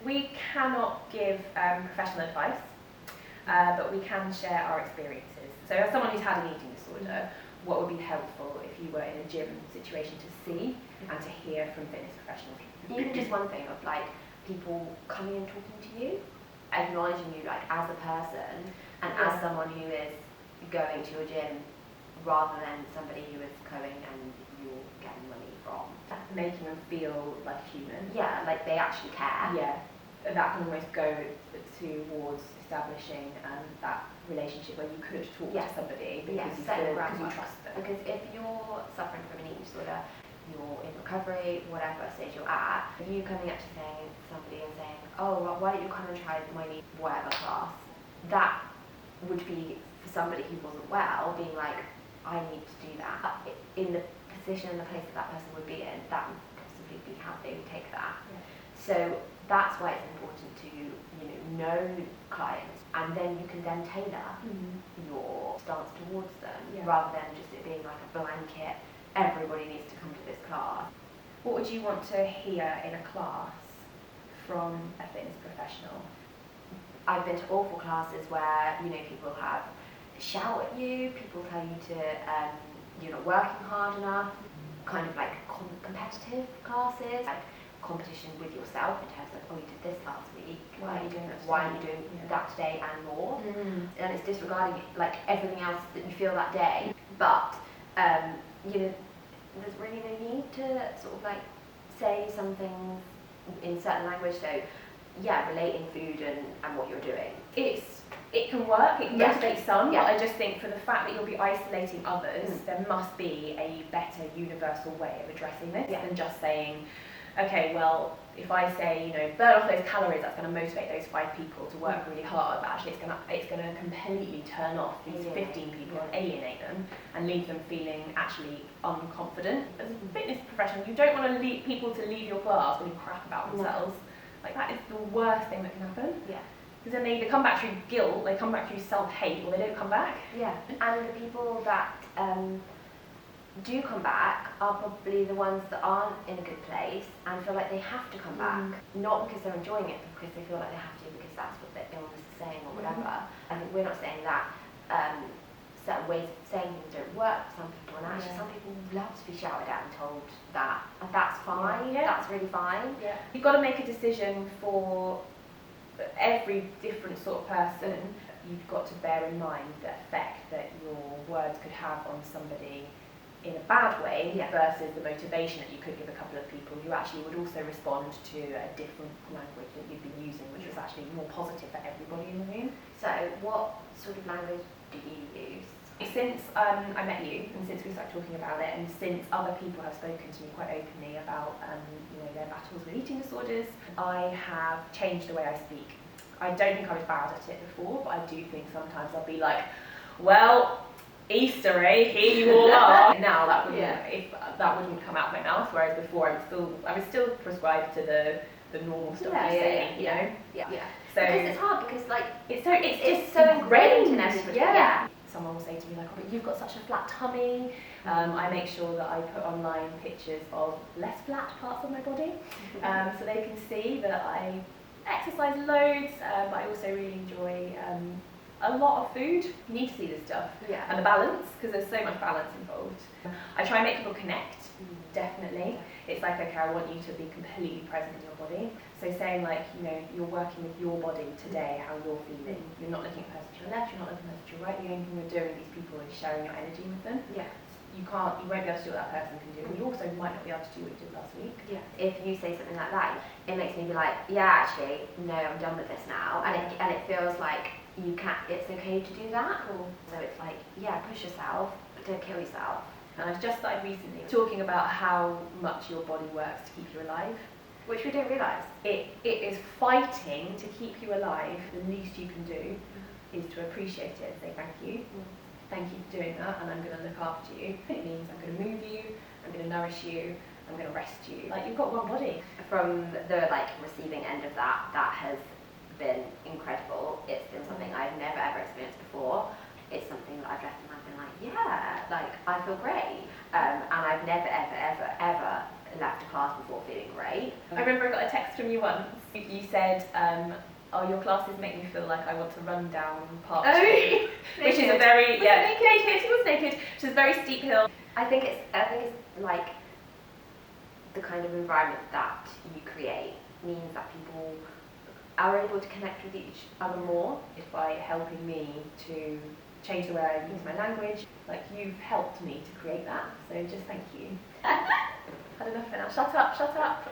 We cannot give professional advice, but we can share our experiences. So as someone who's had an eating disorder, what would be helpful if you were in a gym situation to see and to hear from fitness professionals? Even just one thing of like people coming and talking to you, acknowledging you like as a person and as someone who is going to a gym rather than somebody who is going and you're getting money from. Making them feel like a human. Yeah, like they actually care. Yeah, that can almost go towards establishing that relationship where you could talk to somebody because you trust them. Because if you're suffering from an eating disorder, you're in recovery, whatever stage you're at, you coming up to somebody and saying, oh, well, why don't you come and try my whatever class, that would be for somebody who wasn't well, being like, I need to do that. In the position and the place that person would be in, that would possibly be how they would take that. Yeah. So that's why it's important to know clients, and then you can then tailor your stance towards them rather than just it being like a blanket, everybody needs to come to this class. What would you want to hear in a class from a fitness professional? I've been to awful classes where people have shout at you, people tell you to you're not working hard enough, kind of like competitive classes, like competition with yourself in terms of, oh, you did this last week, why are you doing that today and more? And it's disregarding like everything else that you feel that day. But there's really no need to sort of like say something in certain language. So relating food and what you're doing. It can work, it motivates some, but I just think for the fact that you'll be isolating others, there must be a better universal way of addressing this than just saying, okay, well, if I say, burn off those calories, that's going to motivate those 5 people to work really hard, but actually it's going to completely turn off these 15 people and alienate them and leave them feeling actually unconfident. As a fitness professional, you don't want to leave people to leave your class feeling crap about themselves. Like, that is the worst thing that can happen. Yeah. Because then they either come back through guilt, they come back through self-hate, or they don't come back. Yeah, and the people that do come back are probably the ones that aren't in a good place and feel like they have to come back. Not because they're enjoying it, but because they feel like they have to because that's what their illness is saying or whatever. I think we're not saying that certain ways of saying things don't work for some people, and actually some people love to be shouted at and told that. And that's fine, that's really fine. Yeah. You've got to make a decision for every different sort of person. You've got to bear in mind the effect that your words could have on somebody in a bad way versus the motivation that you could give a couple of people who actually would also respond to a different language that you'd be using, which was actually more positive for everybody in the room. So what sort of language do you use? Since I met you, and since we started talking about it, and since other people have spoken to me quite openly about their battles with eating disorders, I have changed the way I speak. I don't think I was bad at it before, but I do think sometimes I'll be like, well, Easter, eh? Here you all are. Now that wouldn't come out of my mouth, whereas before I was still prescribed to the normal stuff you say, you know? Yeah. So because it's hard because like it's just so ingrained in everybody. Yeah. Someone will say to me like, oh, but you've got such a flat tummy. I make sure that I put online pictures of less flat parts of my body, so they can see that I exercise loads, but I also really enjoy a lot of food. You need to see this stuff. And the balance, because there's so much balance involved. I try and make people connect, definitely. It's like, okay, I want you to be completely present in your body. So saying like, you're working with your body today, how you're feeling. You're not looking at the person to your left, you're not looking at the person to your right. The only thing you're doing with these people is sharing your energy with them. You won't be able to do what that person can do. And you also might not be able to do what you did last week. If you say something like that, it makes me be like, yeah, actually, no, I'm done with this now. And it feels like it's okay to do that. So it's like, push yourself, but don't kill yourself. And I've just started recently talking about how much your body works to keep you alive. Which we don't realise. It is fighting to keep you alive. The least you can do is to appreciate it and say thank you. Thank you for doing that, and I'm going to look after you. It means I'm going to move you, I'm going to nourish you, I'm going to rest you. Like, you've got one body. From the receiving end of that has been incredible. It's been something I've never ever experienced before. It's something that I've left and I've been like, I feel great. And I've never ever left a class before feeling great. I remember I got a text from you once You said, oh, your classes make me feel like I want to run down Park Oh, Street, which is a very, naked, he was naked, which is a very steep hill. I think it's like the kind of environment that you create means that people are able to connect with each other more. If by helping me to change the way I use my language, like you've helped me to create that, so just thank you. Had enough for now. Shut up, shut up.